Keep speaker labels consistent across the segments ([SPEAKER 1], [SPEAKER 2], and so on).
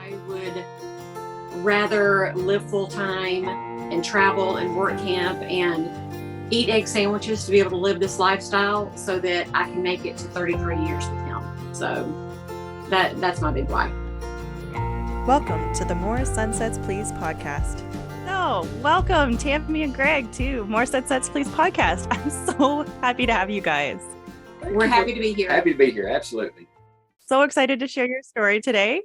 [SPEAKER 1] I would rather live full time and travel and work camp and eat egg sandwiches to be able to live this lifestyle so that I can make it to 33 years with him. So that's my big why.
[SPEAKER 2] Welcome to the More Sunsets Please podcast.
[SPEAKER 3] So, welcome Tammy and Greg to More Sunsets Please podcast. I'm so happy to have you guys.
[SPEAKER 1] We're happy to be here.
[SPEAKER 4] Happy to be here. Absolutely.
[SPEAKER 3] So excited to share your story today.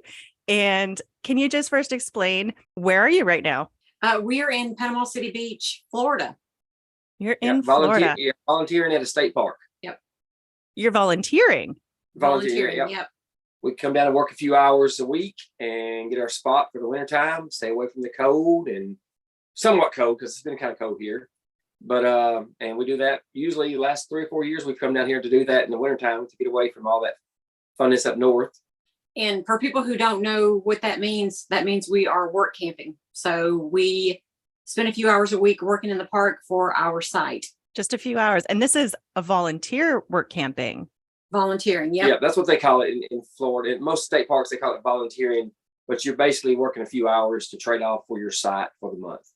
[SPEAKER 3] And can you just first explain, where are you right now?
[SPEAKER 1] We are in Panama City Beach, Florida.
[SPEAKER 3] You're in Florida.
[SPEAKER 4] Volunteering at a state park.
[SPEAKER 1] Yep.
[SPEAKER 3] You're volunteering.
[SPEAKER 1] Volunteering. Yep.
[SPEAKER 4] We come down and work a few hours a week and get our spot for the wintertime, stay away from the cold and somewhat cold because it's been kind of cold here. But and we do that usually the last 3 or 4 years. We've come down here to do that in the wintertime to get away from all that funness up north.
[SPEAKER 1] And for people who don't know what that means we are work camping. So we spend a few hours a week working in the park for our site.
[SPEAKER 3] Just a few hours. And this is a volunteer work camping.
[SPEAKER 1] Volunteering, yep.
[SPEAKER 4] Yeah, that's what they call it in Florida. In most state parks, they call it volunteering, but you're basically working a few hours to trade off for your site for the month.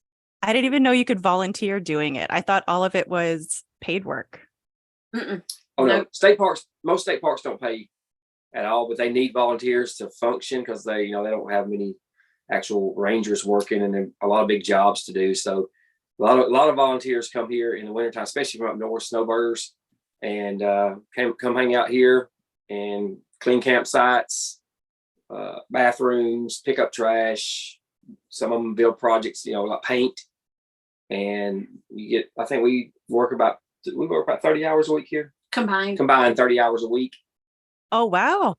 [SPEAKER 3] I didn't even know you could volunteer doing it. I thought all of it was paid work.
[SPEAKER 1] Mm-mm.
[SPEAKER 4] Oh, no. State parks, most state parks don't pay at all, but they need volunteers to function because they don't have many actual rangers working and a lot of big jobs to do. So a lot of volunteers come here in the wintertime, especially from up north, snowbirders, and come hang out here and clean campsites, bathrooms, pick up trash. Some of them build projects, like paint. And I think we work about 30 hours a week here. Combined 30 hours a week.
[SPEAKER 3] Oh, wow.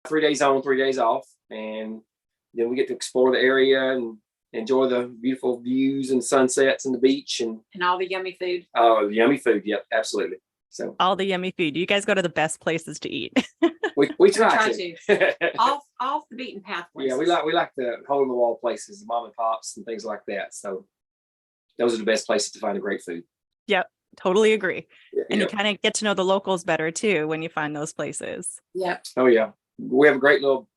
[SPEAKER 3] 3
[SPEAKER 4] days on, 3 days off. And then we get to explore the area and enjoy the beautiful views and sunsets and the beach and
[SPEAKER 1] all the yummy food.
[SPEAKER 4] Oh, yummy food. Yep, absolutely. So
[SPEAKER 3] all the yummy food. You guys go to the best places to eat.
[SPEAKER 4] we try to.
[SPEAKER 1] off the beaten path places.
[SPEAKER 4] Yeah, we like the hole in the wall places, mom and pops and things like that. So those are the best places to find a great food.
[SPEAKER 3] Yep. Totally agree.
[SPEAKER 4] Yeah,
[SPEAKER 3] and you kind of get to know the locals better too when you find those places.
[SPEAKER 1] Yep.
[SPEAKER 4] Oh yeah. We have a great little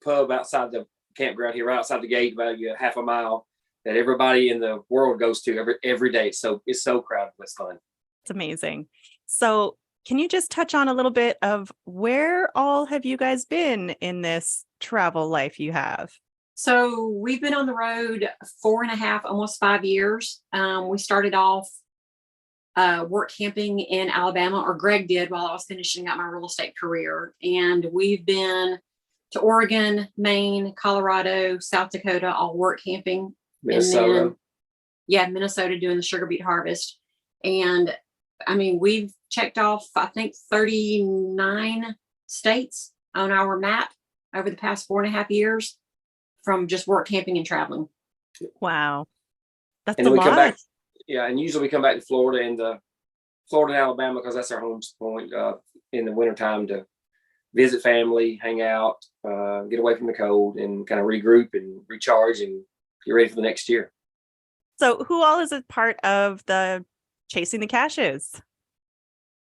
[SPEAKER 4] pub outside the campground here, right outside the gate, about half a mile, that everybody in the world goes to every day. So it's so crowded. It's fun.
[SPEAKER 3] It's amazing. So can you just touch on a little bit of where all have you guys been in this travel life you have?
[SPEAKER 1] So we've been on the road 4.5, almost 5 years. We started off work camping in Alabama, or Greg did while I was finishing up my real estate career. And we've been to Oregon, Maine, Colorado, South Dakota, all work camping.
[SPEAKER 4] Minnesota.
[SPEAKER 1] And then, Minnesota doing the sugar beet harvest. And I mean, we've checked off, I think, 39 states on our map over the past 4.5 years from just work camping and traveling.
[SPEAKER 3] Wow. That's
[SPEAKER 4] and
[SPEAKER 3] a lot.
[SPEAKER 4] Come back, and usually we come back to Florida and Alabama, because that's our home point in the wintertime to visit family, hang out, get away from the cold and kind of regroup and recharge and get ready for the next year.
[SPEAKER 3] So who all is a part of the Chasing the Cashes?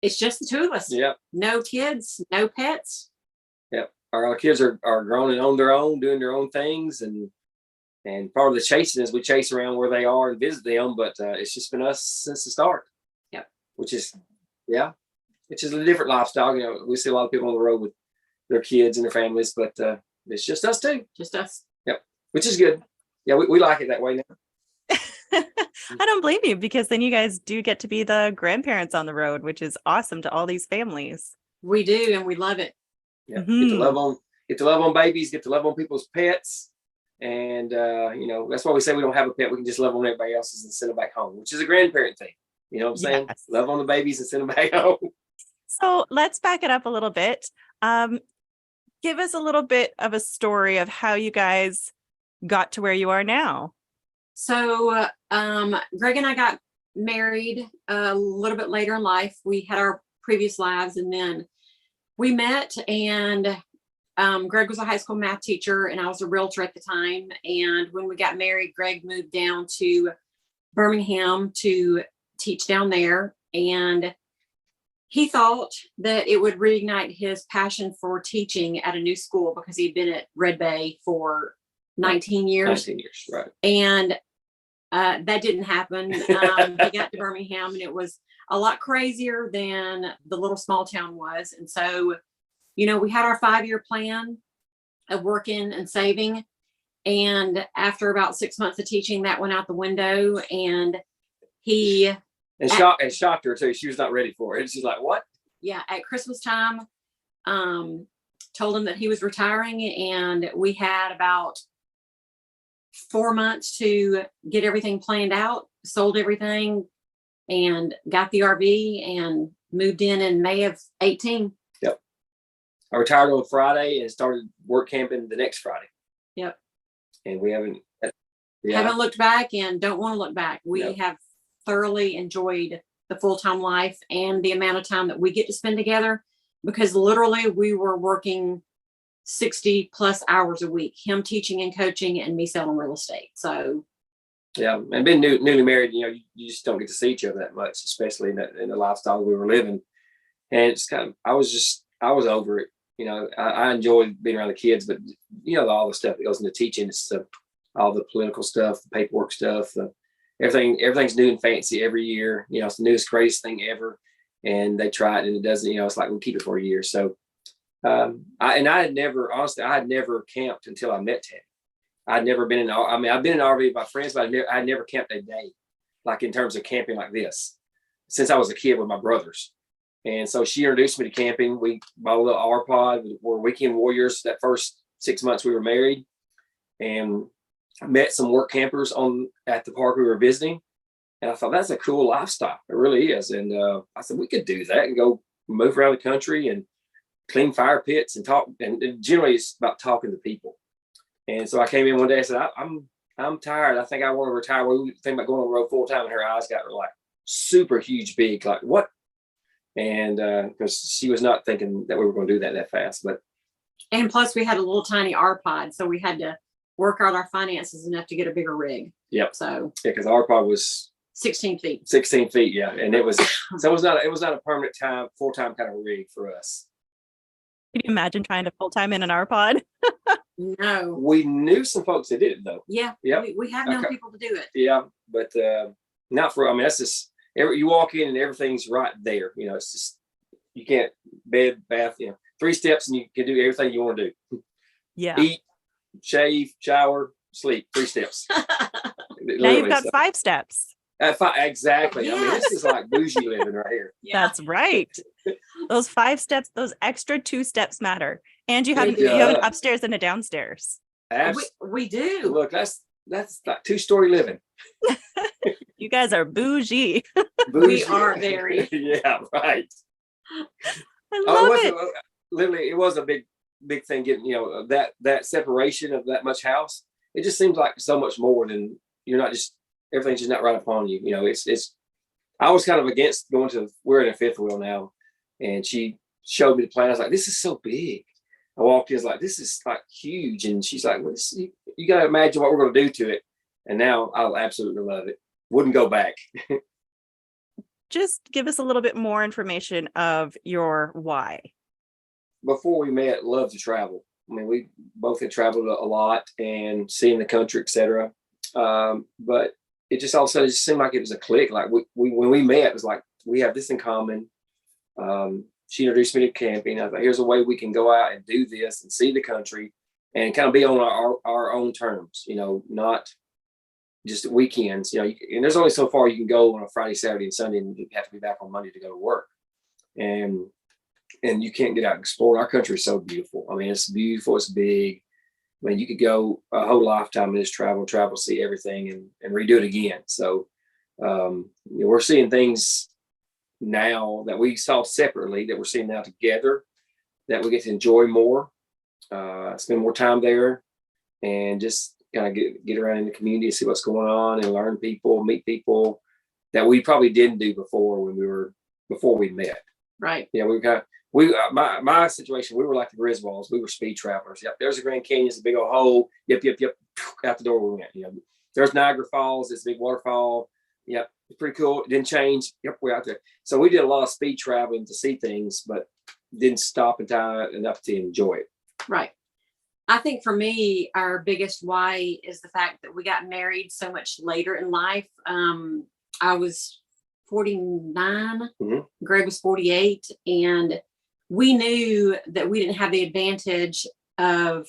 [SPEAKER 1] It's just the two of us.
[SPEAKER 4] Yep.
[SPEAKER 1] No kids, no pets.
[SPEAKER 4] Yep. Our kids are grown and on their own, doing their own things. And part of the chasing is we chase around where they are and visit them. But it's just been us since the start.
[SPEAKER 1] Yep.
[SPEAKER 4] Which is a different lifestyle. We see a lot of people on the road with their kids and their families, but it's just us too.
[SPEAKER 1] Just us.
[SPEAKER 4] Yep. Which is good. Yeah, we like it that way now.
[SPEAKER 3] I don't blame you, because then you guys do get to be the grandparents on the road, which is awesome to all these families.
[SPEAKER 1] We do, and we love it.
[SPEAKER 4] Yeah, get to love on babies, get to love on people's pets, and that's why we say we don't have a pet. We can just love on everybody else's and send them back home, which is a grandparent thing. You know what I'm saying?
[SPEAKER 3] Yes.
[SPEAKER 4] Love on the babies and send them back home.
[SPEAKER 3] So let's back it up a little bit. Give us a little bit of a story of how you guys got to where you are now.
[SPEAKER 1] So Greg and I got married a little bit later in life. We had our previous lives, and then we met, and Greg was a high school math teacher and I was a realtor at the time. And when we got married, Greg moved down to Birmingham to teach down there. And he thought that it would reignite his passion for teaching at a new school because he'd been at Red Bay for 19 years.
[SPEAKER 4] 19 years, right.
[SPEAKER 1] And that didn't happen. He got to Birmingham and it was a lot crazier than the little small town was. And so, we had our 5-year plan of working and saving. And after about 6 months of teaching, that went out the window. And he
[SPEAKER 4] shocked her too. She was not ready for it. She's like, what?
[SPEAKER 1] Yeah, at Christmas time, told him that he was retiring, and we had about 4 months to get everything planned out, sold everything, and got the RV and moved in May of 18.
[SPEAKER 4] Yep. I retired on Friday and started work camping the next Friday.
[SPEAKER 1] Yep.
[SPEAKER 4] And we haven't
[SPEAKER 1] looked back and don't want to look back. We
[SPEAKER 4] Yep.
[SPEAKER 1] have thoroughly enjoyed the full-time life and the amount of time that we get to spend together, because literally we were working 60 plus hours a week, him teaching and coaching and me selling real estate. So
[SPEAKER 4] yeah, and being newly married, you just don't get to see each other that much, especially in the lifestyle we were living. And it's kind of, I was over it. I enjoyed being around the kids, but all the stuff that goes into teaching, it's all the political stuff, the paperwork stuff, everything's new and fancy every year. It's the newest, greatest thing ever. And they try it and it doesn't, it's like, we'll keep it for a year. So, I had never camped until I met Tammy. I'd never been I've been in an RV with my friends, but I'd never camped a day, like in terms of camping like this, since I was a kid with my brothers. And so she introduced me to camping. We bought a little R pod. We were weekend warriors that first 6 months we were married, and met some work campers at the park we were visiting. And I thought, that's a cool lifestyle. It really is. And I said, we could do that and go move around the country and clean fire pits and talk. And generally it's about talking to people. And so I came in one day and said, I'm tired. I think I want to retire. We think about going on the road full time. And her eyes got like super huge, big, like what? And because she was not thinking that we were going to do that fast.
[SPEAKER 1] And plus we had a little tiny R pod. So we had to work out our finances enough to get a bigger rig.
[SPEAKER 4] Yep.
[SPEAKER 1] So
[SPEAKER 4] yeah, because our pod was
[SPEAKER 1] 16 feet.
[SPEAKER 4] 16 feet, yeah. And it was not a permanent full-time kind of rig for us.
[SPEAKER 3] Can you imagine trying to full-time in an R pod?
[SPEAKER 1] No.
[SPEAKER 4] We knew some folks that did it though.
[SPEAKER 1] Yeah.
[SPEAKER 4] Yep.
[SPEAKER 1] We have known people to do it.
[SPEAKER 4] Yeah, but not for, that's just, you walk in and everything's right there. It's just, you can't bed, bath, 3 steps and you can do everything you want to do.
[SPEAKER 3] Yeah.
[SPEAKER 4] Eat, shave, shower, sleep, 3 steps.
[SPEAKER 3] Now you've got 5 steps.
[SPEAKER 4] Exactly.
[SPEAKER 1] Yes.
[SPEAKER 4] This is like bougie living right here.
[SPEAKER 1] Yeah.
[SPEAKER 3] That's right. Those 5 steps, those extra 2 steps matter. And you have
[SPEAKER 1] They do.
[SPEAKER 3] you have an upstairs and a downstairs.
[SPEAKER 1] We do.
[SPEAKER 4] Look, that's like 2-story living.
[SPEAKER 3] You guys are bougie.
[SPEAKER 1] We are very.
[SPEAKER 4] Yeah, right.
[SPEAKER 3] I love it.
[SPEAKER 4] Literally, it was a big thing getting, that separation of that much house. It just seems like so much more than everything's just not right upon you. I was kind of against we're in a 5th wheel now, and she showed me the plan. I was like, this is so big. I walked in, I was like, this is like huge. And she's like, well, you got to imagine what we're going to do to it. And now I'll absolutely love it. Wouldn't go back.
[SPEAKER 3] Just give us a little bit more information of your why.
[SPEAKER 4] Before we met, loved to travel. We both had traveled a lot and seeing the country, etc. But it just all of a sudden it just seemed like it was a click. Like when we met, it was like, we have this in common. She introduced me to camping. I thought, here's a way we can go out and do this and see the country and kind of be on our own terms, not just weekends, and there's only so far you can go on a Friday, Saturday, and Sunday, and you have to be back on Monday to go to work. And you can't get out and explore. Our country is so beautiful. It's beautiful. It's big. You could go a whole lifetime and just travel, see everything and redo it again. So we're seeing things now that we saw separately that we're seeing now together that we get to enjoy more, spend more time there, and just kind of get around in the community and see what's going on and learn people, meet people that we probably didn't do before we met.
[SPEAKER 1] Right.
[SPEAKER 4] Yeah, my situation, we were like the Griswolds. We were speed travelers. Yep, there's a Grand Canyon, it's a big old hole. Yep. Out the door we went. There's Niagara Falls, it's a big waterfall. Yep. It's pretty cool. It didn't change. Yep. We're out there. So we did a lot of speed traveling to see things, but didn't stop in time enough to enjoy it.
[SPEAKER 1] Right. I think for me, our biggest why is the fact that we got married so much later in life. I was 49, Greg was 48, and we knew that we didn't have the advantage of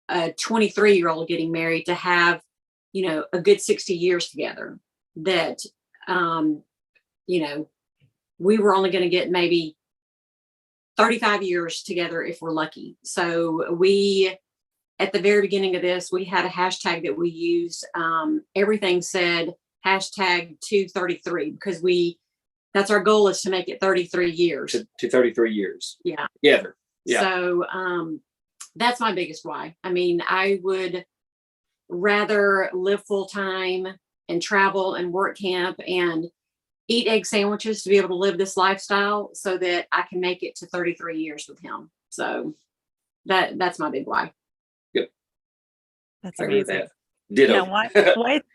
[SPEAKER 1] a 23-year-old getting married to have, a good 60 years together. That, we were only going to get maybe 35 years together if we're lucky. So at the very beginning of this, we had a hashtag that we used. Everything said hashtag 233 because that's our goal, is to make it 33 years.
[SPEAKER 4] To 33 years.
[SPEAKER 1] Yeah.
[SPEAKER 4] Together. Yeah.
[SPEAKER 1] So that's my biggest why. I mean, I would rather live full time and travel and work camp and eat egg sandwiches to be able to live this lifestyle so that I can make it to 33 years with him. So that's my big why.
[SPEAKER 4] Good.
[SPEAKER 3] That's
[SPEAKER 4] I agree with
[SPEAKER 3] amazing.
[SPEAKER 4] that. Ditto.
[SPEAKER 3] Now,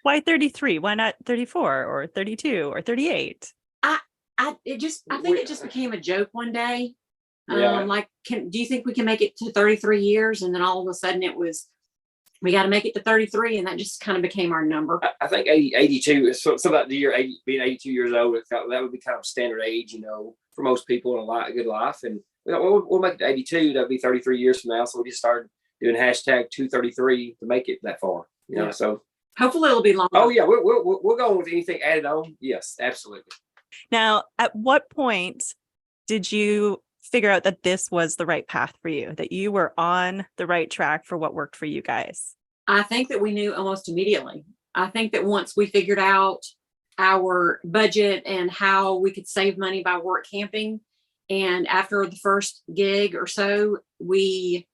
[SPEAKER 3] why 33? Why not 34 or 32 or 38?
[SPEAKER 1] I think it just became a joke one day.
[SPEAKER 4] Yeah.
[SPEAKER 1] Do you think we can make it to 33 years? And then all of a sudden we got to make it to 33. And that just kind of became our number.
[SPEAKER 4] I think 82, so about the year 80, being 82 years old, that would be kind of standard age, for most people in a good life. And we'll make it to 82. That'll be 33 years from now. So we just started doing hashtag 233 to make it that far,
[SPEAKER 1] Yeah.
[SPEAKER 4] So
[SPEAKER 1] hopefully it'll be longer.
[SPEAKER 4] Oh yeah. We're going with anything added on. Yes, absolutely.
[SPEAKER 3] Now, at what point did you figure out that this was the right path for you, that you were on the right track for what worked for you guys?
[SPEAKER 1] I think that we knew almost immediately. I think that once we figured out our budget and how we could save money by work camping, and after the first gig or so, we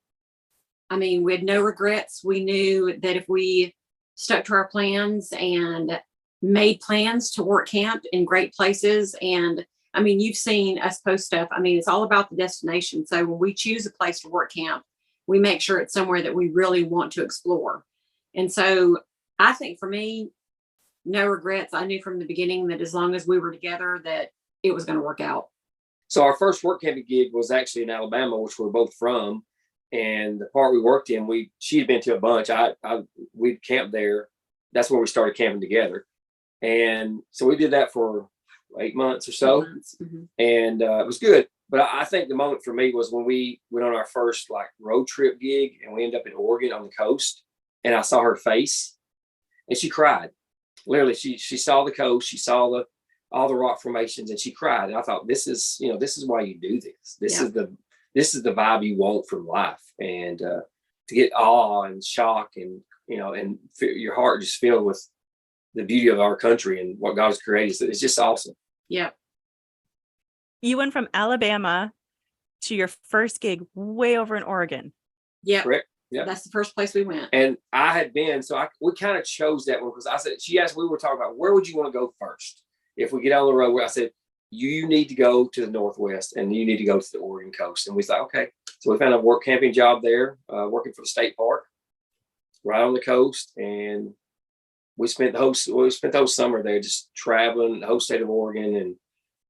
[SPEAKER 1] had no regrets. We knew that if we stuck to our plans and made plans to work camp in great places, and you've seen us post stuff. It's all about the destination. So when we choose a place to work camp, we make sure it's somewhere that we really want to explore. And so I think for me, no regrets. I knew from the beginning that as long as we were together, that it was going to work out.
[SPEAKER 4] So our first work camping gig was actually in Alabama, which we're both from. And the part we worked in, she'd been to a bunch. We'd camped there. That's where we started camping together. And so we did that for 8 months or so. 8 months. Mm-hmm. And it was good. But I think the moment for me was when we went on our first road trip gig, and we ended up in Oregon on the coast, and I saw her face and she cried. Literally, she saw the coast, she saw all the rock formations, and she cried. And I thought, this is why you do this. This is the vibe you want from life. And to get awe and shock and your heart just filled with the beauty of our country and what God has created. So it's just awesome.
[SPEAKER 1] Yeah.
[SPEAKER 3] You went from Alabama to your first gig way over in Oregon.
[SPEAKER 1] Yeah.
[SPEAKER 4] Correct. Yeah.
[SPEAKER 1] That's the first place we went.
[SPEAKER 4] And I had been, we kind of chose that one because she asked, we were talking about, where would you want to go first? If we get on the road, where I said, you need to go to the Northwest and you need to go to the Oregon coast. And we thought, okay. So we found a work camping job there, working for the state park right on the coast. And we spent the whole summer there just traveling the whole state of Oregon and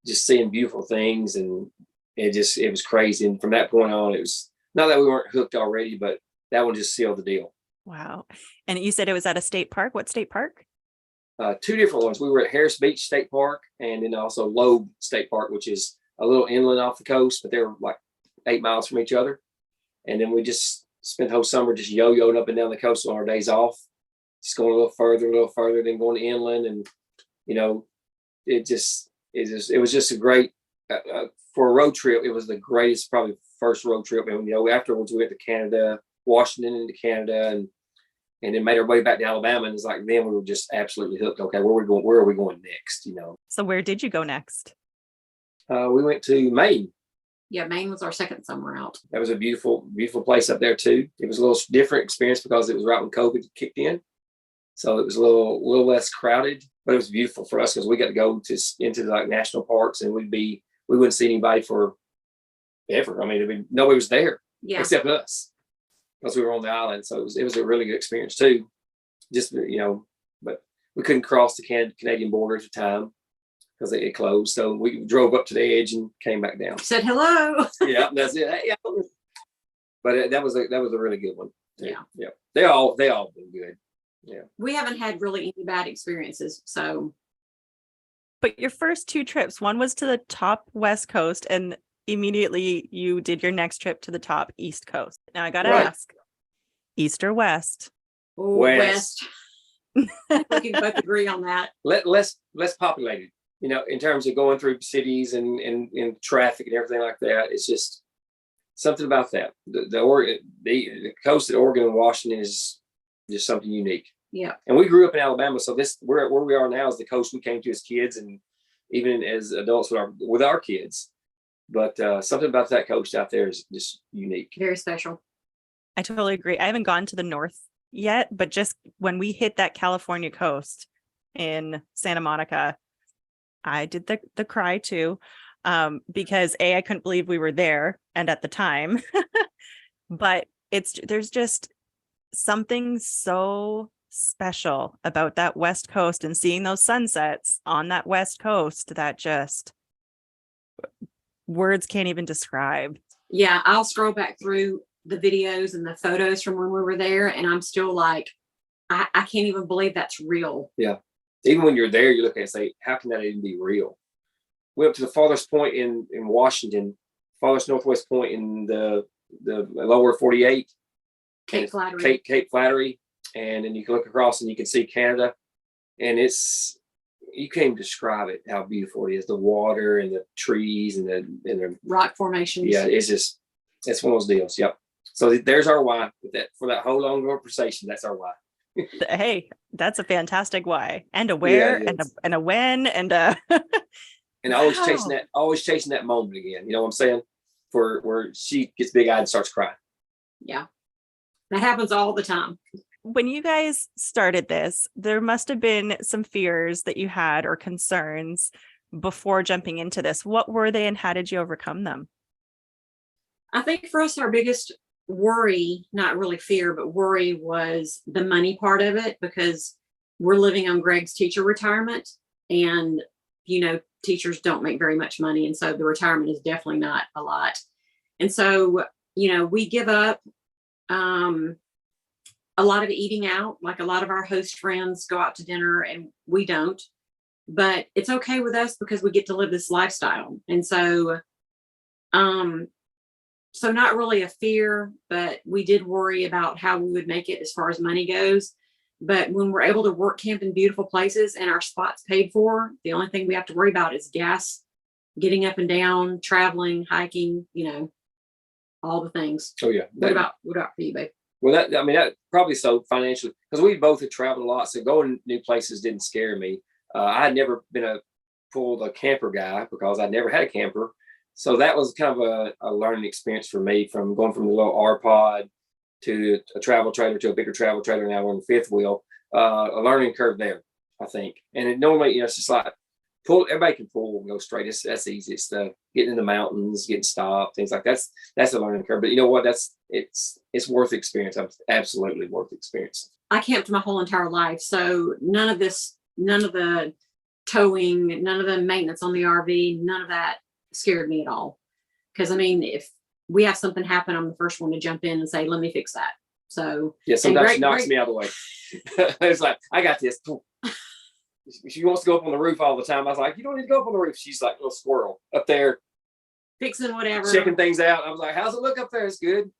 [SPEAKER 4] just seeing beautiful things. And it was crazy. And from that point on, it was not that we weren't hooked already, but that one just sealed the deal.
[SPEAKER 3] Wow. And you said it was at a state park. What state park?
[SPEAKER 4] Two different ones. We were at Harris Beach State Park and then also Loeb State Park, which is a little inland off the coast, but they're 8 miles from each other. And then we just spent the whole summer just yo-yoing up and down the coast on our days off, just going a little further, then going to inland. And, it was just a great, for a road trip, it was the greatest, probably first road trip. And, afterwards we went to Canada, Washington into Canada, and then made our way back to Alabama. And it's then we were just absolutely hooked. Okay, where are we going next?
[SPEAKER 3] So where did you go next?
[SPEAKER 4] We went to Maine.
[SPEAKER 1] Yeah, Maine was our second summer out.
[SPEAKER 4] That was a beautiful, beautiful place up there too. It was a little different experience because it was right when COVID kicked in. So it was a little less crowded, but it was beautiful for us because we got to go into national parks, and we wouldn't see anybody for ever. Nobody was there except us, because we were on the island. So it was a really good experience too. Just, but we couldn't cross the Canadian border at the time because it closed. So we drove up to the edge and came back down.
[SPEAKER 1] Said hello.
[SPEAKER 4] Yeah, that's it. Yeah. But that was a really good one.
[SPEAKER 1] Yeah.
[SPEAKER 4] Yeah. They all been good. Yeah.
[SPEAKER 1] We haven't had really any bad experiences. So,
[SPEAKER 3] But your first 2 trips, one was to the top West Coast, and immediately you did your next trip to the top East Coast. Now I got to
[SPEAKER 4] Right.
[SPEAKER 3] ask, East or West?
[SPEAKER 1] West. We can both agree on that.
[SPEAKER 4] Less populated, in terms of going through cities and traffic and everything like that. It's just something about that. The coast of Oregon and Washington is just something unique.
[SPEAKER 1] Yeah.
[SPEAKER 4] And we grew up in Alabama, so where we are now is the coast we came to as kids, and even as adults with our kids. But something about that coast out there is just unique.
[SPEAKER 1] Very special.
[SPEAKER 3] I totally agree. I haven't gone to the north yet, but just when we hit that California coast in Santa Monica, I did the cry too, because I couldn't believe we were there and at the time, but there's just something so special about that West Coast and seeing those sunsets on that West Coast that just words can't even describe.
[SPEAKER 1] Yeah. I'll scroll back through the videos and the photos from when we were there, and I'm still like, I can't even believe that's real.
[SPEAKER 4] Yeah. Even when you're there, you look at it and say, how can that even be real? We went to the farthest point in Washington, farthest northwest point in the lower 48.
[SPEAKER 1] Cape Flattery.
[SPEAKER 4] Cape Flattery. And then you can look across and you can see Canada. And you can't even describe it, how beautiful it is. The water and the trees and the
[SPEAKER 1] Rock formations.
[SPEAKER 4] Yeah, it's one of those deals. Yep. So there's our why for that whole long conversation. That's our why.
[SPEAKER 3] Hey, that's a fantastic why, and a where, and a when, and a
[SPEAKER 4] and always chasing that moment again. You know what I'm saying? For where she gets big eyed and starts crying.
[SPEAKER 1] Yeah, that happens all the time.
[SPEAKER 3] When you guys started this, there must have been some fears that you had or concerns before jumping into this. What were they, and how did you overcome them?
[SPEAKER 1] I think for us, our biggest worry, not really fear, but worry, was the money part of it, because we're living on Greg's teacher retirement, and teachers don't make very much money, and so the retirement is definitely not a lot. And so we give up a lot of eating out. Like, a lot of our host friends go out to dinner and we don't, but it's okay with us because we get to live this lifestyle. And so so not really a fear, but we did worry about how we would make it as far as money goes. But when we're able to work camp in beautiful places and our spots paid for, the only thing we have to worry about is gas, getting up and down, traveling, hiking, all the things.
[SPEAKER 4] Oh yeah.
[SPEAKER 1] What about for you, babe?
[SPEAKER 4] Well, that probably so financially, because we both had traveled a lot, so going new places didn't scare me. I had never been a camper guy because I never had a camper. So that was kind of a learning experience for me, from going from the little R pod to a travel trailer to a bigger travel trailer. Now we're on the fifth wheel. A learning curve there, I think. And it normally, it's just like everybody can pull and go straight. That's the easiest stuff. Getting in the mountains, getting stopped, things like that's a learning curve. But you know what? It's worth the experience. Absolutely worth the experience.
[SPEAKER 1] I camped my whole entire life, so none of the towing, none of the maintenance on the RV, none of that scared me at all. Because if we have something happen, I'm the first one to jump in and say, let me fix that. So
[SPEAKER 4] yeah, sometimes she knocks me out of the way. It's like, I got this. She wants to go up on the roof all the time. I was like, you don't need to go up on the roof. She's like a little squirrel up there
[SPEAKER 1] fixing whatever,
[SPEAKER 4] checking things out. I was like, how's it look up there? It's good.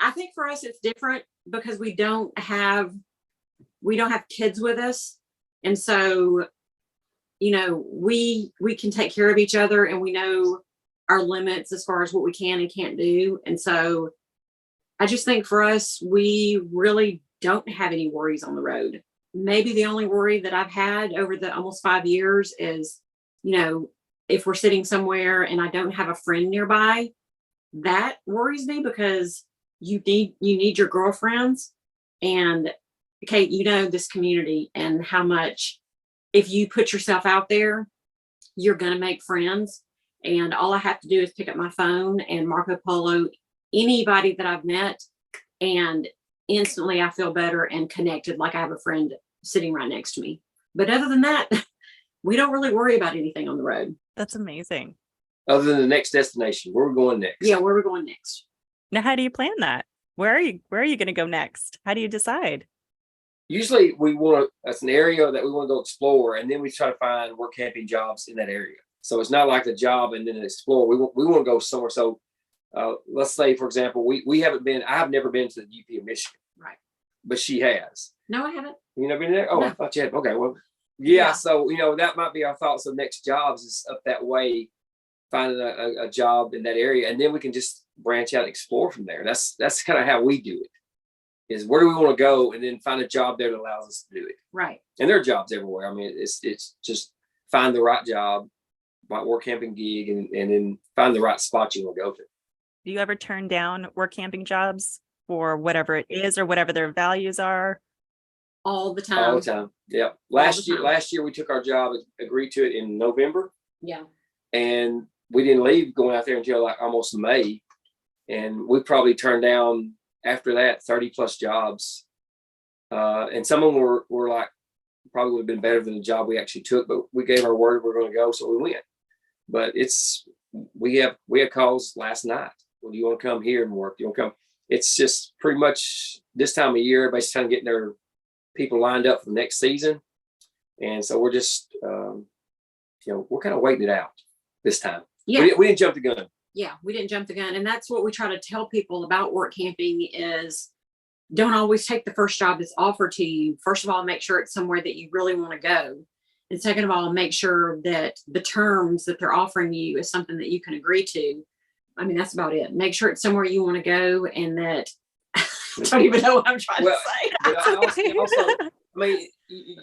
[SPEAKER 1] I think for us it's different because we don't have kids with us, and so we can take care of each other, and we know our limits as far as what we can and can't do. And so I just think for us, we really don't have any worries on the road. Maybe the only worry that I've had over the almost 5 years is, if we're sitting somewhere and I don't have a friend nearby, that worries me, because you need your girlfriends. And Kate, this community and how much, if you put yourself out there, you're going to make friends. And all I have to do is pick up my phone and Marco Polo anybody that I've met, and instantly I feel better and connected, like I have a friend sitting right next to me. But other than that, we don't really worry about anything on the road.
[SPEAKER 3] That's amazing.
[SPEAKER 4] Other than the next destination, where we're going next.
[SPEAKER 1] Yeah, where we're going next.
[SPEAKER 3] Now, how do you plan that? Where are you going to go next? How do you decide?
[SPEAKER 4] Usually we that's an area that we want to go explore, and then we try to find work camping jobs in that area. So it's not like a job and then an explore. We want to go somewhere. So let's say, for example, I have never been to the UP of Michigan.
[SPEAKER 1] Right.
[SPEAKER 4] But she has.
[SPEAKER 1] No, I haven't.
[SPEAKER 4] You never been there? Oh,
[SPEAKER 1] No.
[SPEAKER 4] I thought you had. Okay, well, yeah.
[SPEAKER 1] Yeah.
[SPEAKER 4] So, that might be our thoughts of next jobs is up that way, finding a job in that area. And then we can just branch out and explore from there. That's kind of how we do it. Is where do we want to go, and then find a job there that allows us to do it.
[SPEAKER 1] Right.
[SPEAKER 4] And there are jobs everywhere. I mean, it's just find the right job, right work camping gig, and then find the right spot you want to go to.
[SPEAKER 3] Do you ever turn down work camping jobs for whatever it is or whatever their values are?
[SPEAKER 1] All the time.
[SPEAKER 4] All the time. Yeah. Last year we took our job, agreed to it in November,
[SPEAKER 1] Yeah.
[SPEAKER 4] and we didn't leave going out there until like almost May. And we probably turned down after that 30 plus jobs. And some of them were like, probably would have been better than the job we actually took, but we gave our word we're going to go. So we went. But we had calls last night. Well, do you want to come here and work? Do you want to come? It's just pretty much this time of year, everybody's trying to get their people lined up for the next season. And so we're just, we're kind of waiting it out this time.
[SPEAKER 1] Yeah.
[SPEAKER 4] We didn't jump the gun.
[SPEAKER 1] Yeah, we didn't jump the gun. And that's what we try to tell people about work camping is don't always take the first job that's offered to you. First of all, make sure it's somewhere that you really want to go. And second of all, make sure that the terms that they're offering you is something that you can agree to. I mean, that's about it. Make sure it's somewhere you want to go, and that I don't even know what I'm trying to say.
[SPEAKER 4] But I mean, you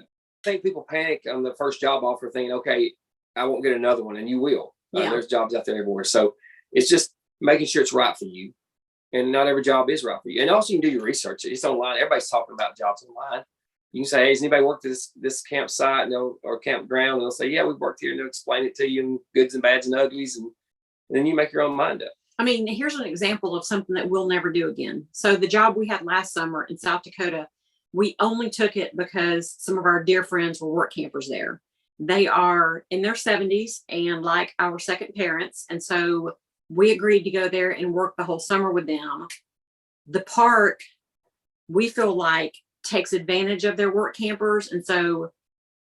[SPEAKER 4] think people panic on the first job offer thinking, okay, I won't get another one, and you will.
[SPEAKER 1] Yeah.
[SPEAKER 4] There's jobs out there everywhere. So it's just making sure it's right for you. And not every job is right for you. And also you can do your research. It's online. Everybody's talking about jobs online. You can say, hey, has anybody worked at this campsite or campground? And they'll say, yeah, we've worked here. And they'll explain it to you in goods and bads and uglies. And then you make your own mind up.
[SPEAKER 1] I mean, here's an example of something that we'll never do again. So the job we had last summer in South Dakota, we only took it because some of our dear friends were work campers there. They are in their 70s and like our second parents. And so we agreed to go there and work the whole summer with them. The park, we feel like, takes advantage of their work campers. And so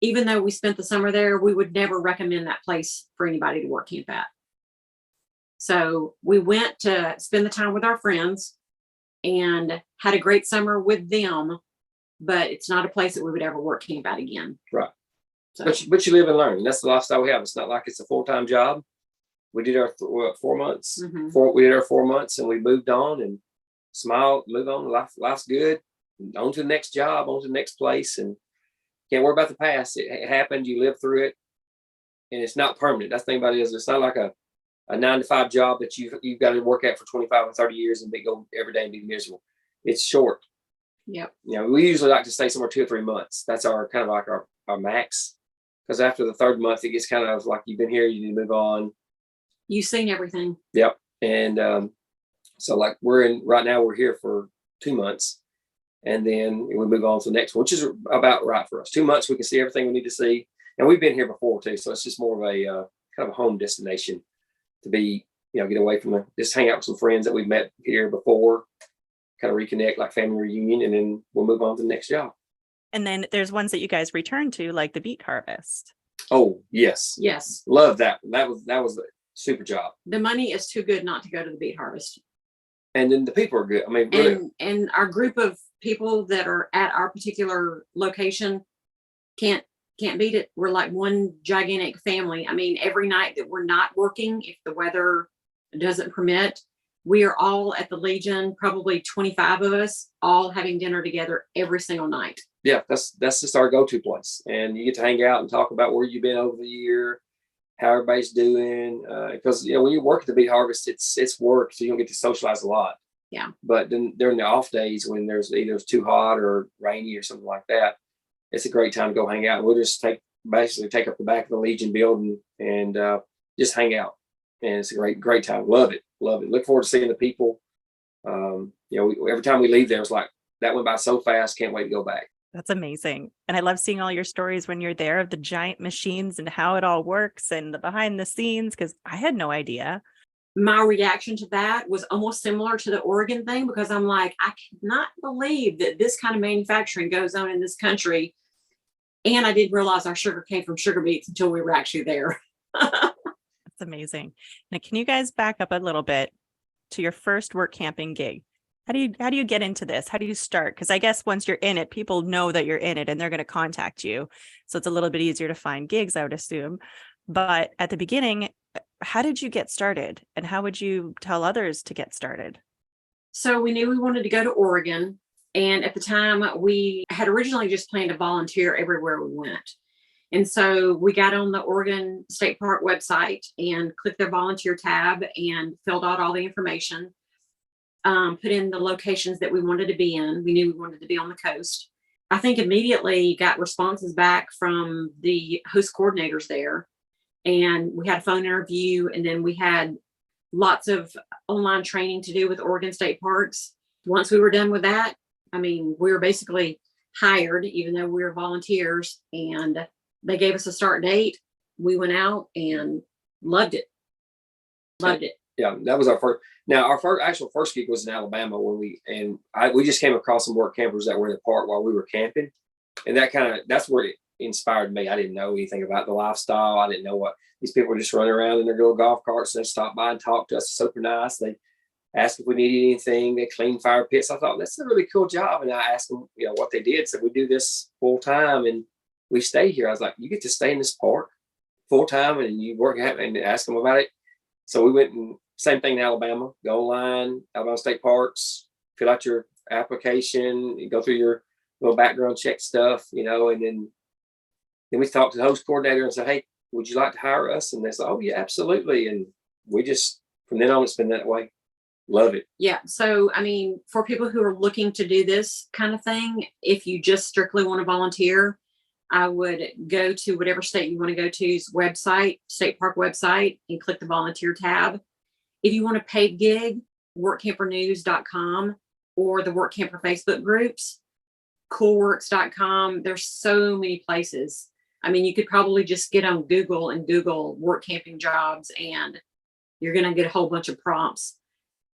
[SPEAKER 1] even though we spent the summer there, we would never recommend that place for anybody to work camp at. So we went to spend the time with our friends and had a great summer with them, but it's not a place that we would ever work camp at again.
[SPEAKER 4] Right.
[SPEAKER 1] So,
[SPEAKER 4] But you live and learn. That's the lifestyle we have. It's not like it's a full-time job. We did our 4 months.
[SPEAKER 1] Mhm.
[SPEAKER 4] We did our 4 months, and we moved on and smiled, moved on. Life's good. On to the next job, on to the next place, and can't worry about the past. It happened. You live through it, and it's not permanent. That's the thing about it is it's not like a 9-to-5 job that you've got to work at for 25 or 30 years and go every day and be miserable. It's short.
[SPEAKER 1] yep.
[SPEAKER 4] We usually like to stay somewhere 2 or 3 months. That's our kind of like our max. Because after the third month, it gets kind of like you've been here, you need to move on.
[SPEAKER 1] You've seen everything.
[SPEAKER 4] Yep. And so like right now we're here for 2 months, and then we move on to the next one, which is about right for us. 2 months, we can see everything we need to see. And we've been here before too. So it's just more of a kind of a home destination to be, get away from just hang out with some friends that we've met here before, kind of reconnect, like family reunion, and then we'll move on to the next job.
[SPEAKER 3] And then there's ones that you guys return to, like the beet harvest.
[SPEAKER 4] Oh, yes.
[SPEAKER 1] Yes.
[SPEAKER 4] Love that. That was a super job.
[SPEAKER 1] The money is too good not to go to the beet harvest.
[SPEAKER 4] And then the people are good. I mean, really.
[SPEAKER 1] And our group of people that are at our particular location can't beat it. We're like one gigantic family. I mean, every night that we're not working, if the weather doesn't permit, we are all at the Legion, probably 25 of us, all having dinner together every single night.
[SPEAKER 4] Yeah, that's just our go-to place. And you get to hang out and talk about where you've been over the year, how everybody's doing. Because when you work at the beet harvest, it's work, so you don't get to socialize a lot.
[SPEAKER 1] Yeah.
[SPEAKER 4] But then during the off days when there's either it's too hot or rainy or something like that, it's a great time to go hang out. We'll just basically take up the back of the Legion building and just hang out. And it's a great time. Love it. Look forward to seeing the people. Every time we leave there, it's like that went by so fast. Can't wait to go back.
[SPEAKER 3] That's amazing. And I love seeing all your stories when you're there of the giant machines and how it all works and the behind the scenes, because I had no idea.
[SPEAKER 1] My reaction to that was almost similar to the Oregon thing, because I'm like, I cannot believe that this kind of manufacturing goes on in this country. And I didn't realize our sugar came from sugar beets until we were actually there.
[SPEAKER 3] That's amazing. Now, can you guys back up a little bit to your first work camping gig? How do you get into this? How do you start? Because I guess once you're in it, people know that you're in it and they're going to contact you. So it's a little bit easier to find gigs, I would assume. But at the beginning, how did you get started? And how would you tell others to get started?
[SPEAKER 1] So we knew we wanted to go to Oregon. And at the time, we had originally just planned to volunteer everywhere we went. And so we got on the Oregon State Park website and clicked the volunteer tab and filled out all the information, put in the locations that we wanted to be in. We knew we wanted to be on the coast. I think immediately got responses back from the host coordinators there. And we had a phone interview, and then we had lots of online training to do with Oregon State Parks. Once we were done with that, I mean, we were basically hired, even though we were volunteers, and they gave us a start date. We went out and loved it. Loved it.
[SPEAKER 4] Yeah, that was our first. Now, our first gig was in Alabama when we just came across some work campers that were in the park while we were camping, and that's where it inspired me. I didn't know anything about the lifestyle. I didn't know what these people were just running around in their little golf carts. And they stopped by and talked to us. Super nice. They asked if we needed anything. They cleaned fire pits. I thought that's a really cool job. And I asked them, what they did. So we do this full time and we stay here. I was like, you get to stay in this park full time and you work at and ask them about it. So we went and same thing in Alabama. Go online, Alabama State Parks, fill out your application, you go through your little background check stuff, and then we talked to the host coordinator and said, hey, would you like to hire us? And they said, oh, yeah, absolutely. And we just, from then on, it's been that way. Love it.
[SPEAKER 1] Yeah. So, I mean, for people who are looking to do this kind of thing, if you just strictly want to volunteer, I would go to whatever state you want to go to's website, state park website, and click the volunteer tab. If you want a paid gig, workcampernews.com or the Work Camper Facebook groups, coolworks.com. There's so many places. I mean, you could probably just get on Google and Google work camping jobs, and you're going to get a whole bunch of prompts.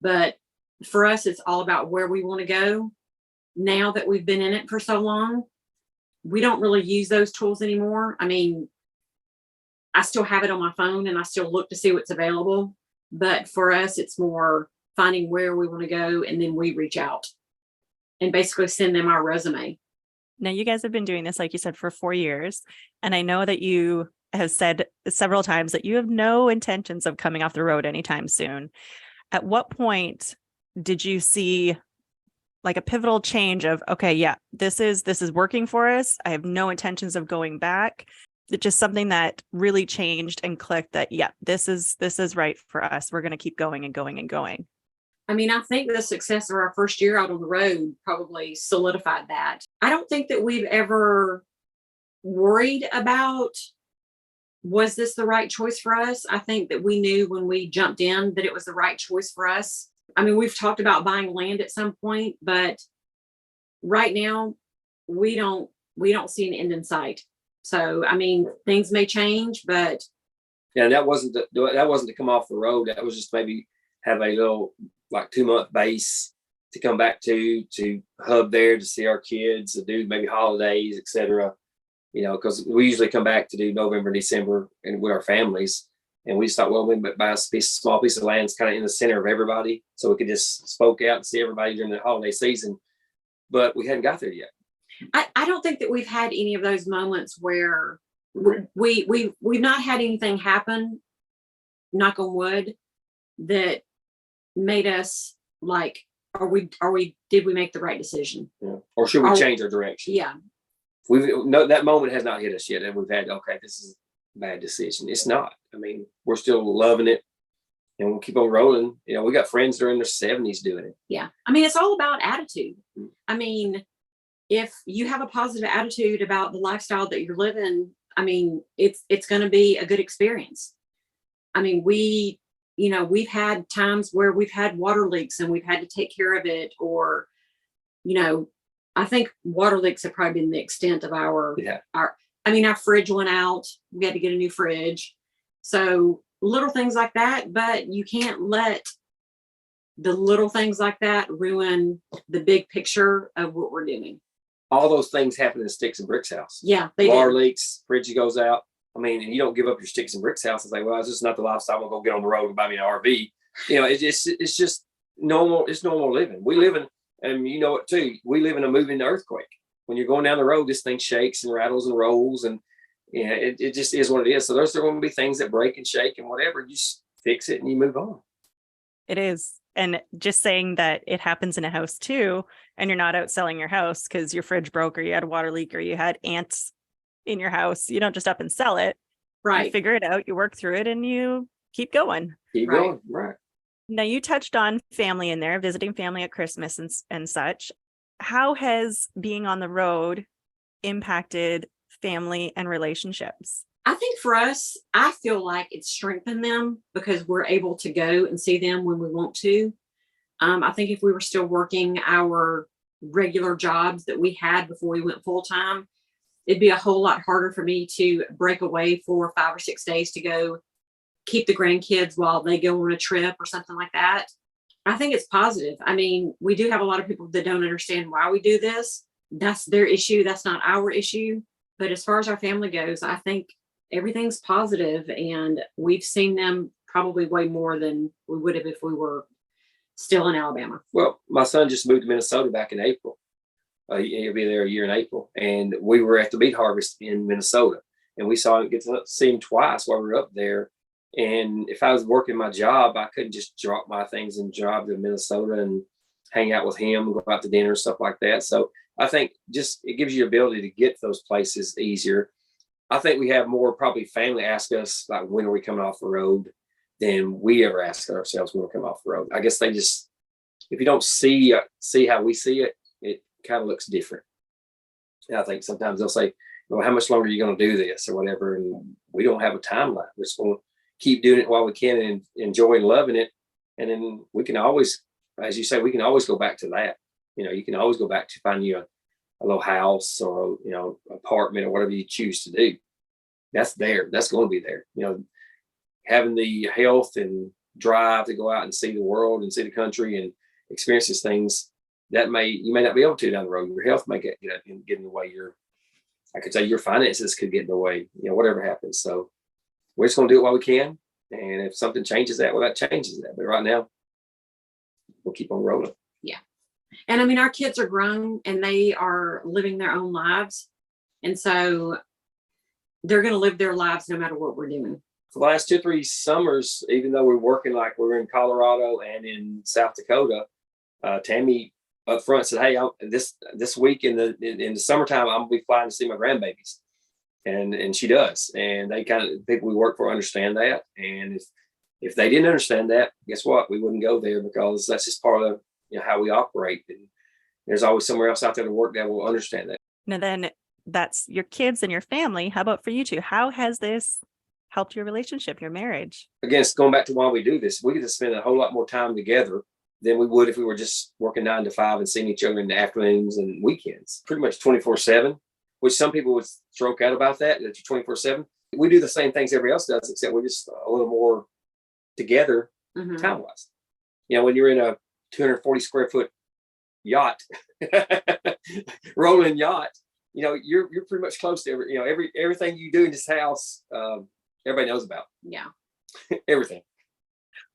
[SPEAKER 1] But for us, it's all about where we want to go. Now that we've been in it for so long, we don't really use those tools anymore. I mean, I still have it on my phone and I still look to see what's available. But for us, it's more finding where we want to go, and then we reach out and basically send them our resume.
[SPEAKER 3] Now, you guys have been doing this, like you said, for 4 years. And I know that you have said several times that you have no intentions of coming off the road anytime soon. At what point did you see like a pivotal change of, okay, yeah, this is working for us. I have no intentions of going back. It's just something that really changed and clicked that, yeah, this is right for us. We're going to keep going and going and going.
[SPEAKER 1] I mean, I think the success of our first year out on the road probably solidified that. I don't think that we've ever worried about, was this the right choice for us? I think that we knew when we jumped in that it was the right choice for us. I mean, we've talked about buying land at some point, but right now we don't see an end in sight. So, I mean, things may change, but
[SPEAKER 4] yeah, that wasn't to come off the road. That was just maybe have a little like 2-month base to come back to hub there to see our kids, to do maybe holidays, etc. Because we usually come back to do November, December, and with our families. And we just thought, well, we might buy a small piece of land kind of in the center of everybody, so we could just spoke out and see everybody during the holiday season. But we hadn't got there yet.
[SPEAKER 1] I don't think that we've had any of those moments where we've not had anything happen, knock on wood, that made us like, did we make the right decision?
[SPEAKER 4] Yeah. Or should we change our direction?
[SPEAKER 1] Yeah.
[SPEAKER 4] That moment has not hit us yet. And we've had, okay, this is a bad decision. It's not. I mean, we're still loving it and we'll keep on rolling. We got friends that are in their 70s doing it.
[SPEAKER 1] Yeah. I mean, it's all about attitude. I mean, if you have a positive attitude about the lifestyle that you're living, I mean, it's going to be a good experience. I mean, we've had times where we've had water leaks and we've had to take care of it, or, I think water leaks have probably been the extent of our
[SPEAKER 4] Yeah.
[SPEAKER 1] our fridge went out. We had to get a new fridge. So little things like that, but you can't let the little things like that ruin the big picture of what we're doing.
[SPEAKER 4] All those things happen in Sticks and Bricks house.
[SPEAKER 1] Yeah, they
[SPEAKER 4] Water
[SPEAKER 1] do.
[SPEAKER 4] leaks, fridge goes out. I mean, and you don't give up your Sticks and Bricks house and say, well, it's just not the lifestyle. I'm gonna go get on the road and buy me an RV. It's just normal. It's normal living. We live in, and you know it too. We live in a moving earthquake. When you're going down the road, this thing shakes and rattles and rolls, and it just is what it is. So there's going to be things that break and shake and whatever. You just fix it and you move on.
[SPEAKER 3] It is. And just saying that it happens in a house too, and you're not out selling your house because your fridge broke or you had a water leak or you had ants in your house. You don't just up and sell it. You
[SPEAKER 1] Right.
[SPEAKER 3] figure it out, you work through it, and you keep going.
[SPEAKER 4] Keep
[SPEAKER 1] Right.
[SPEAKER 4] going. Right.
[SPEAKER 3] Now, you touched on family in there, visiting family at Christmas and such. How has being on the road impacted family and relationships?
[SPEAKER 1] I think for us, I feel like it's strengthened them because we're able to go and see them when we want to. I think if we were still working our regular jobs that we had before we went full time, it'd be a whole lot harder for me to break away for 5 or 6 days to go keep the grandkids while they go on a trip or something like that. I think it's positive. I mean, we do have a lot of people that don't understand why we do this. That's their issue. That's not our issue. But as far as our family goes, I think everything's positive, and we've seen them probably way more than we would have if we were still in Alabama.
[SPEAKER 4] Well, my son just moved to Minnesota back in April. He'll be there a year in April. And we were at the beet harvest in Minnesota. And we get to see him twice while we were up there. And if I was working my job, I couldn't just drop my things and drive to Minnesota and hang out with him, go out to dinner, stuff like that. So I think just it gives you the ability to get to those places easier. I think we have more probably family ask us, like, when are we coming off the road, than we ever ask ourselves when we're coming off the road. I guess they just, if you don't see how we see it, it kind of looks different. And I think sometimes they'll say, well, how much longer are you going to do this or whatever? And we don't have a timeline. We're just going to keep doing it while we can and enjoy and loving it. And then we can always, as you say, we can always go back to that. You can always go back to find you a little house or, apartment or whatever you choose to do. That's there. That's going to be there. Having the health and drive to go out and see the world and see the country and experience these things that you may not be able to down the road. Your health may get in the way. I could say your finances could get in the way, whatever happens. So we're just going to do it while we can. And if something changes that, well, that changes that. But right now, we'll keep on rolling.
[SPEAKER 1] Yeah. And I mean, our kids are grown and they are living their own lives. And so they're going to live their lives no matter what we're doing.
[SPEAKER 4] For the last 2 or 3 summers, even though we're working like we're in Colorado and in South Dakota, Tammy up front said, "Hey, this week in the summertime, I'm gonna be flying to see my grandbabies," and she does. And they people we work for understand that. And if they didn't understand that, guess what? We wouldn't go there, because that's just part of how we operate. And there's always somewhere else out there to work that will understand that.
[SPEAKER 3] Now then, that's your kids and your family. How about for you two? How has this helped your relationship, your marriage?
[SPEAKER 4] Again, it's going back to why we do this. We get to spend a whole lot more time together than we would if we were just working 9 to 5 and seeing each other in the afternoons and weekends. Pretty much 24/7, which some people would stroke out about that you're 24/7. We do the same things everybody else does, except we're just a little more together time-wise. When you're in a 240 square foot yacht, rolling yacht, you're pretty much close to everything you do in this house. Everybody knows about.
[SPEAKER 1] Yeah.
[SPEAKER 4] Everything.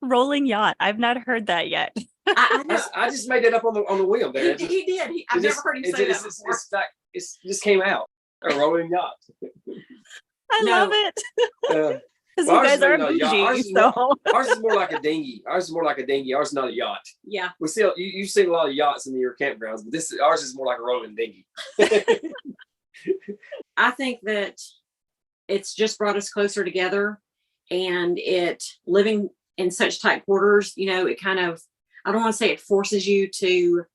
[SPEAKER 3] Rolling yacht. I've not heard that yet.
[SPEAKER 1] I
[SPEAKER 4] just made that up on the whim there.
[SPEAKER 1] he did. I've never heard him say that before.
[SPEAKER 4] It just came out. A rolling yacht.
[SPEAKER 3] I love it. Because
[SPEAKER 4] Well,
[SPEAKER 3] you guys are
[SPEAKER 4] no,
[SPEAKER 3] bougie.
[SPEAKER 4] Ours is more like a dinghy. Ours is not a yacht.
[SPEAKER 1] Yeah.
[SPEAKER 4] We still you've seen a lot of yachts in your campgrounds, but ours is more like a rolling dinghy.
[SPEAKER 1] I think that it's just brought us closer together, and living in such tight quarters, it kind of, I don't want to say it forces you to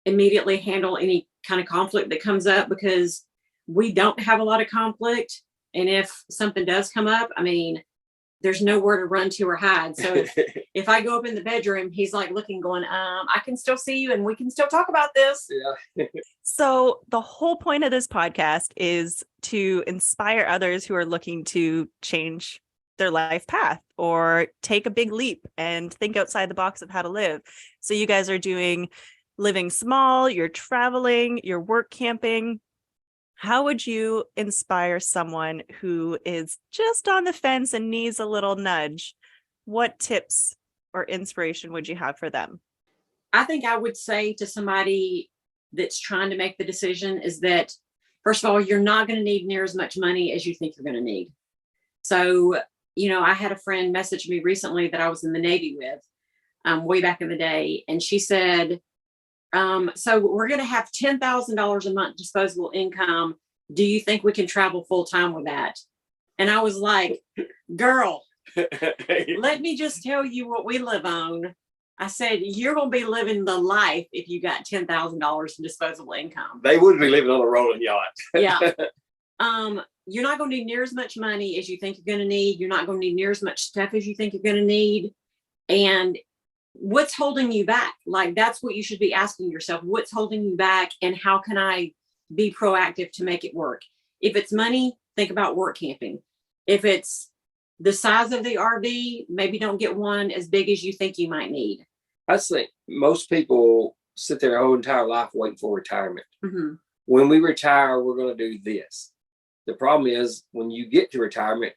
[SPEAKER 1] immediately handle any kind of conflict that comes up, because we don't have a lot of conflict. And if something does come up, I mean, there's nowhere to run to or hide. So if I go up in the bedroom, he's like looking, going, I can still see you and we can still talk about this.
[SPEAKER 4] Yeah.
[SPEAKER 3] So the whole point of this podcast is to inspire others who are looking to change their life path or take a big leap and think outside the box of how to live. So you guys are doing living small, you're traveling, you're work camping. How would you inspire someone who is just on the fence and needs a little nudge? What tips or inspiration would you have for them?
[SPEAKER 1] I think I would say to somebody that's trying to make the decision is that, first of all, you're not going to need near as much money as you think you're going to need. So, I had a friend message me recently that I was in the Navy with way back in the day. And she said, so we're going to have $10,000 a month disposable income. Do you think we can travel full time with that? And I was like, girl, let me just tell you what we live on. I said, you're going to be living the life if you got $10,000 in disposable income.
[SPEAKER 4] They would be living on a rolling yacht.
[SPEAKER 1] Yeah. You're not going to need near as much money as you think you're going to need. You're not going to need near as much stuff as you think you're going to need. And what's holding you back? Like, that's what you should be asking yourself. What's holding you back and how can I be proactive to make it work? If it's money, think about work camping. If it's the size of the RV, maybe don't get one as big as you think you might need.
[SPEAKER 4] I think most people sit their whole entire life waiting for retirement.
[SPEAKER 1] Mm-hmm.
[SPEAKER 4] When we retire, we're going to do this. The problem is when you get to retirement,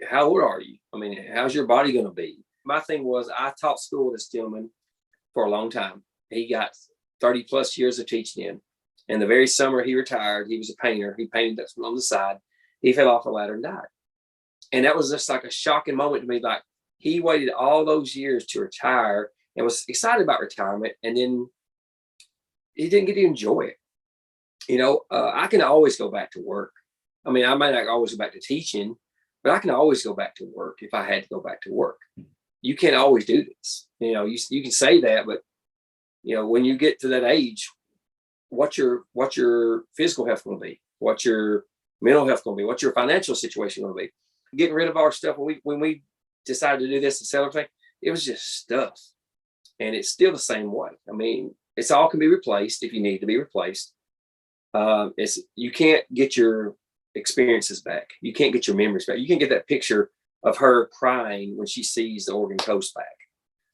[SPEAKER 4] how old are you? I mean, how's your body going to be? My thing was I taught school with this gentleman for a long time. He got 30 plus years of teaching in. And the very summer he retired, he was a painter. He painted that on the side. He fell off a ladder and died. And that was just like a shocking moment to me. Like, he waited all those years to retire and was excited about retirement. And then he didn't get to enjoy it. I can always go back to work. I mean, I might not always go back to teaching, but I can always go back to work if I had to go back to work. You can't always do this. You can say that, but when you get to that age, what's your physical health going to be? What's your mental health going to be? What's your financial situation going to be? Getting rid of our stuff when we decided to do this and sell everything, it was just stuff, and it's still the same way. I mean, it's all can be replaced if you need to be replaced. You can't get your experiences back. You can't get your memories back. You can't get that picture of her crying when she sees the Oregon coast back.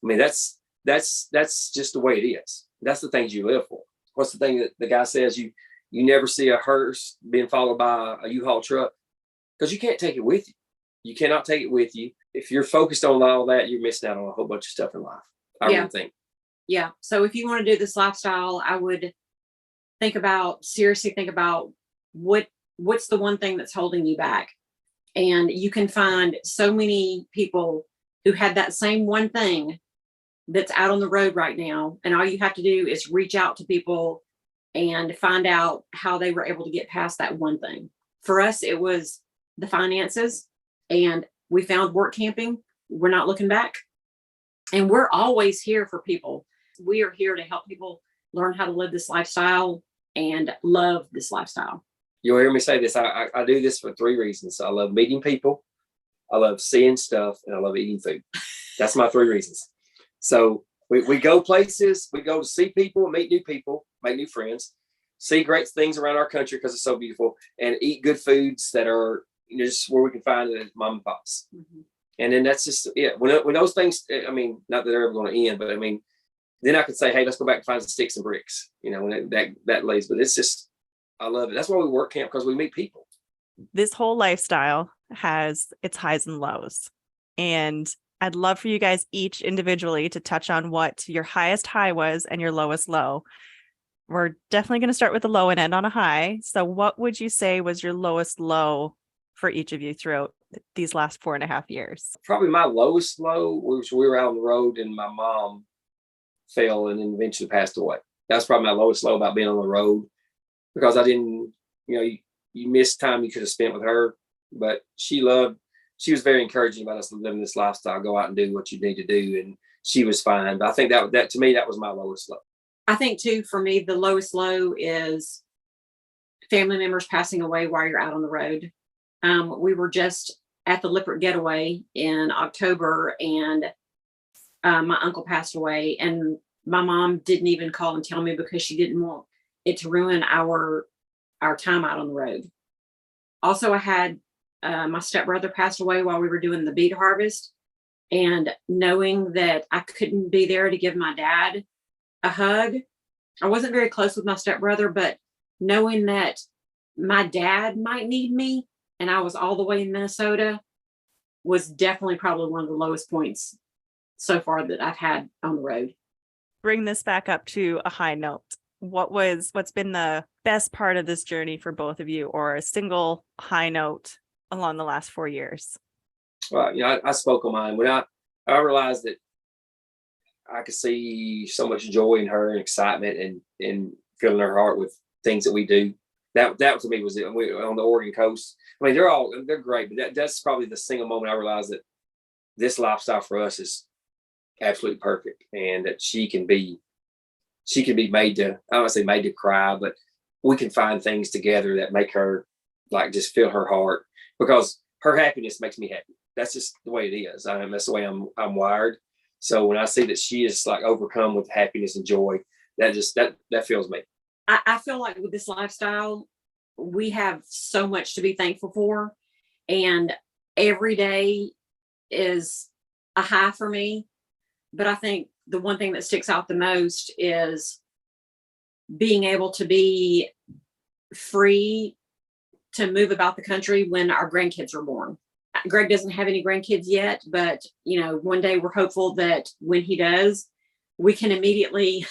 [SPEAKER 4] I mean, that's just the way it is. That's the things you live for. What's the thing that the guy says? You never see a hearse being followed by a U-Haul truck because you can't take it with you. You cannot take it with you. If you're focused on all that, you're missing out on a whole bunch of stuff in life. I really think.
[SPEAKER 1] Yeah. So if you want to do this lifestyle, I would seriously think about what's the one thing that's holding you back. And you can find so many people who had that same one thing that's out on the road right now. And all you have to do is reach out to people and find out how they were able to get past that one thing. For us, it was the finances, and we found work camping. We're not looking back. And we're always here for people. We are here to help people learn how to live this lifestyle and love this lifestyle.
[SPEAKER 4] You'll hear me say this. I do this for 3 reasons. I love meeting people, I love seeing stuff, and I love eating food. That's my 3 reasons. So we go places, we go to see people, meet new people, make new friends, see great things around our country because it's so beautiful, and eat good foods that are just where we can find it at mom and pop's. Mm-hmm. And then that's just it. When those things, I mean, not that they're ever going to end, but I mean, then I could say, hey, let's go back and find some sticks and bricks, when that lays. But it's just, I love it. That's why we work camp, because we meet people.
[SPEAKER 3] This whole lifestyle has its highs and lows. And I'd love for you guys each individually to touch on what your highest high was and your lowest low. We're definitely going to start with the low and end on a high. So what would you say was your lowest low for each of you throughout these last 4.5 years?
[SPEAKER 4] Probably my lowest low was we were out on the road and my mom fell and then eventually passed away. That's probably my lowest low about being on the road, because I didn't, you missed time you could have spent with her, but she was very encouraging about us living this lifestyle, go out and do what you need to do. And she was fine. But I think that to me, that was my lowest low.
[SPEAKER 1] I think too, for me, the lowest low is family members passing away while you're out on the road. We were just at the Lippert Getaway in October, and my uncle passed away, and my mom didn't even call and tell me because she didn't want it to ruin our time out on the road. Also, I had my stepbrother passed away while we were doing the beet harvest, and knowing that I couldn't be there to give my dad a hug. I wasn't very close with my stepbrother, but knowing that my dad might need me and I was all the way in Minnesota was definitely probably one of the lowest points so far that I've had on the road.
[SPEAKER 3] Bring this back up to a high note. What's been the best part of this journey for both of you, or a single high note along the last 4 years?
[SPEAKER 4] Well, I spoke on mine when I realized that I could see so much joy in her and excitement and filling her heart with things that we do. That to me was it. We on the Oregon coast. I mean, they're great, but that's probably the single moment I realized that this lifestyle for us is absolutely perfect, and that she can be made to, I don't want to say made to cry, but we can find things together that make her like just fill her heart, because her happiness makes me happy. That's just the way it is. That's the way I'm wired. So when I see that she is like overcome with happiness and joy, that fills me.
[SPEAKER 1] I feel like with this lifestyle, we have so much to be thankful for, and every day is a high for me. But I think the one thing that sticks out the most is being able to be free to move about the country when our grandkids are born. Greg doesn't have any grandkids yet, but one day we're hopeful that when he does, we can immediately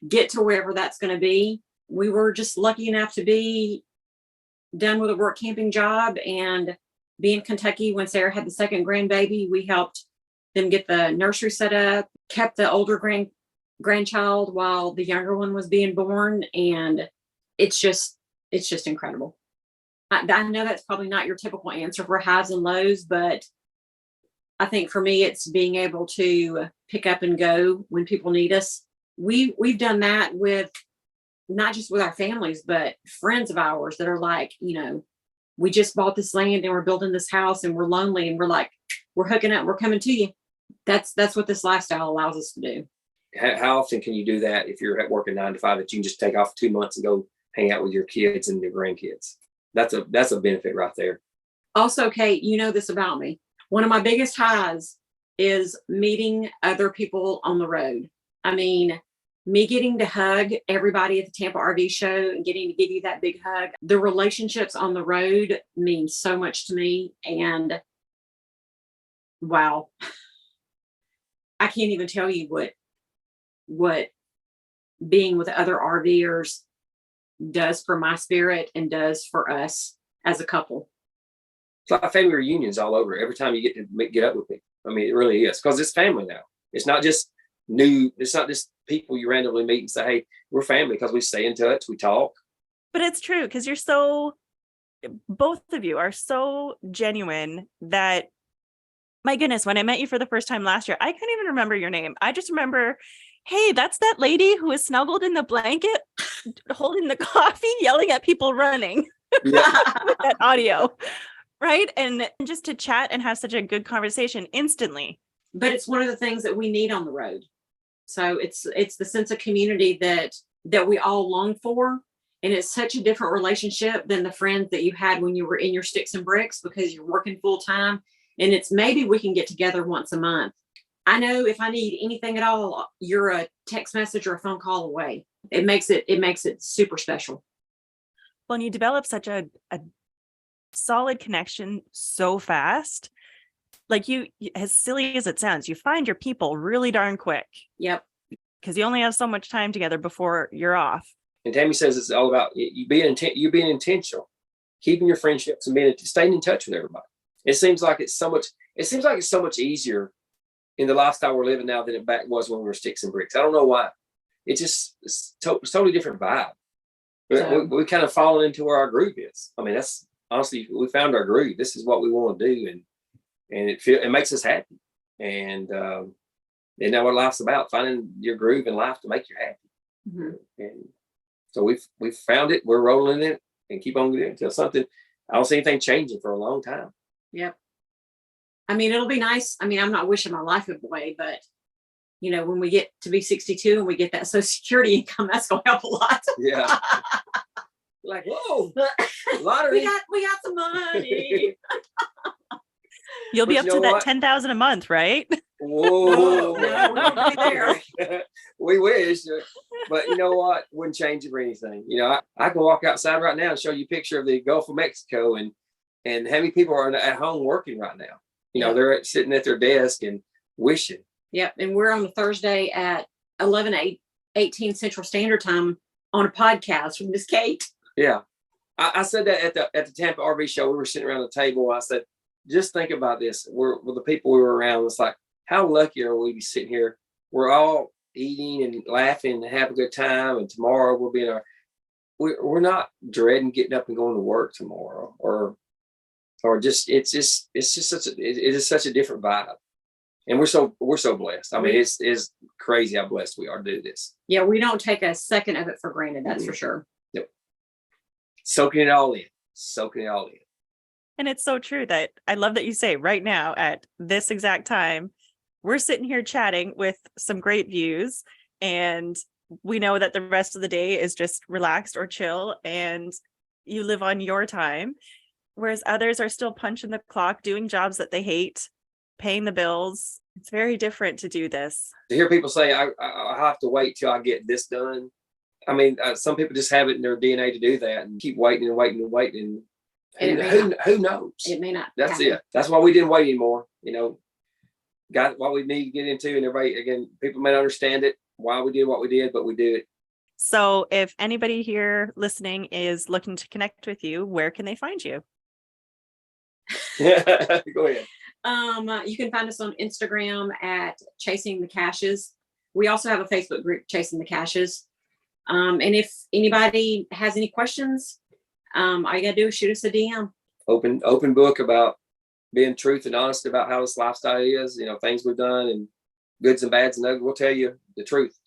[SPEAKER 1] get to wherever that's going to be. We were just lucky enough to be done with a work camping job and be in Kentucky when Sarah had the second grandbaby. We helped them get the nursery set up, kept the older grandchild while the younger one was being born, and it's just incredible. I know that's probably not your typical answer for highs and lows, but I think for me, it's being able to pick up and go when people need us. We've done that with not just with our families, but friends of ours that are like, we just bought this land and we're building this house and we're lonely and we're like, we're hooking up, we're coming to you. That's what this lifestyle allows us to do.
[SPEAKER 4] How often can you do that if you're at work 9 to 5, that you can just take off 2 months and go hang out with your kids and your grandkids? That's a benefit right there.
[SPEAKER 1] Also, Kate, you know this about me. One of my biggest highs is meeting other people on the road. I mean, me getting to hug everybody at the Tampa RV show and getting to give you that big hug. The relationships on the road mean so much to me. And wow, I can't even tell you what being with other RVers does for my spirit and does for us as a couple.
[SPEAKER 4] It's like family reunions all over. Every time you get to get up with me. I mean, it really is, because it's family now. It's not just people you randomly meet and say, hey, we're family, because we stay in touch, we talk.
[SPEAKER 3] But it's true, because both of you are so genuine that, my goodness, when I met you for the first time last year, I can't even remember your name. I just remember, hey, that's that lady who is snuggled in the blanket, holding the coffee, yelling at people running.
[SPEAKER 4] Yeah.
[SPEAKER 3] With that audio, right? And just to chat and have such a good conversation instantly.
[SPEAKER 1] But it's one of the things that we need on the road. So it's the sense of community that we all long for. And it's such a different relationship than the friends that you had when you were in your sticks and bricks, because you're working full time. And it's maybe we can get together once a month. I know if I need anything at all, you're a text message or a phone call away. It makes it super special.
[SPEAKER 3] Well, and you develop such a solid connection so fast. Like as silly as it sounds, you find your people really darn quick.
[SPEAKER 1] Yep.
[SPEAKER 3] Because you only have so much time together before you're off.
[SPEAKER 4] And Tammy says it's all about you being intentional, keeping your friendships and staying in touch with everybody. It seems like it's so much easier in the lifestyle we're living now than it back was when we were sticks and bricks. I don't know why. It's totally different vibe. We kind of fallen into where our groove is. I mean, that's honestly, we found our groove. This is what we want to do, and it makes us happy. And now what life's about, finding your groove in life to make you happy. Mm-hmm. And so we've found it. We're rolling in it and keep on doing it until something. I don't see anything changing for a long time.
[SPEAKER 1] Yep. I mean, it'll be nice. I mean, I'm not wishing my life away, but when we get to be 62 and we get that Social Security income, that's going to help a lot.
[SPEAKER 4] Yeah. Like, whoa, lottery.
[SPEAKER 1] we got some money.
[SPEAKER 3] You'll be
[SPEAKER 4] But
[SPEAKER 3] up
[SPEAKER 4] you
[SPEAKER 3] to
[SPEAKER 4] know
[SPEAKER 3] that
[SPEAKER 4] what?
[SPEAKER 3] 10,000 a month, right?
[SPEAKER 4] Whoa.
[SPEAKER 1] No, we're not gonna be there.
[SPEAKER 4] We wish, but you know what? Wouldn't change it for anything. I can walk outside right now and show you a picture of the Gulf of Mexico and how many people are at home working right now.
[SPEAKER 1] Yeah.
[SPEAKER 4] They're sitting at their desk and wishing.
[SPEAKER 1] Yep. And we're on a Thursday at 11:18 Central Standard Time on a podcast from Miss Kate.
[SPEAKER 4] Yeah. I said that at the Tampa RV show. We were sitting around the table. I said, just think about this. We're with the people we were around. It's like, how lucky are we to be sitting here? We're all eating and laughing and have a good time. And tomorrow we'll be in we're not dreading getting up and going to work tomorrow or just, it is such a different vibe. And we're so blessed. I mean, it's crazy how blessed we are to do this.
[SPEAKER 1] Yeah. We don't take a second of it for granted. That's for sure.
[SPEAKER 4] Yep. Soaking it all in.
[SPEAKER 3] And it's so true that I love that you say right now at this exact time, we're sitting here chatting with some great views, and we know that the rest of the day is just relaxed or chill and you live on your time, whereas others are still punching the clock, doing jobs that they hate, paying the bills. It's very different to do this.
[SPEAKER 4] To hear people say, I have to wait till I get this done. I mean, some people just have it in their DNA to do that and keep waiting and waiting and waiting. And who knows?
[SPEAKER 1] It may not.
[SPEAKER 4] That's
[SPEAKER 1] happen.
[SPEAKER 4] it. That's why we didn't wait anymore. Got what we need to get into. And everybody, again, people may not understand it, why we did what we did, but we do it.
[SPEAKER 3] So if anybody here listening is looking to connect with you, where can they find you?
[SPEAKER 4] Go ahead.
[SPEAKER 1] You can find us on Instagram at Chasing the Cashes. We also have a Facebook group, Chasing the Cashes. And if anybody has any questions, all you gotta do is shoot us a DM.
[SPEAKER 4] Open book about being truth and honest about how this lifestyle is, things we've done and goods and bads and ugly. We'll tell you the truth.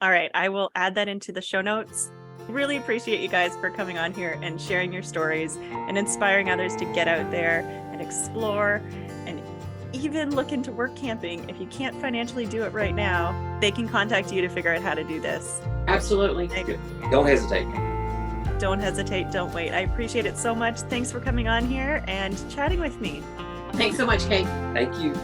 [SPEAKER 3] All right. I will add that into the show notes. Really appreciate you guys for coming on here and sharing your stories and inspiring others to get out there and explore and even look into work camping. If you can't financially do it right now, they can contact you to figure out how to do this.
[SPEAKER 1] Absolutely.
[SPEAKER 4] Don't hesitate.
[SPEAKER 3] Don't hesitate. Don't wait. I appreciate it so much. Thanks for coming on here and chatting with me.
[SPEAKER 1] Thanks so much, Kate.
[SPEAKER 4] Thank you.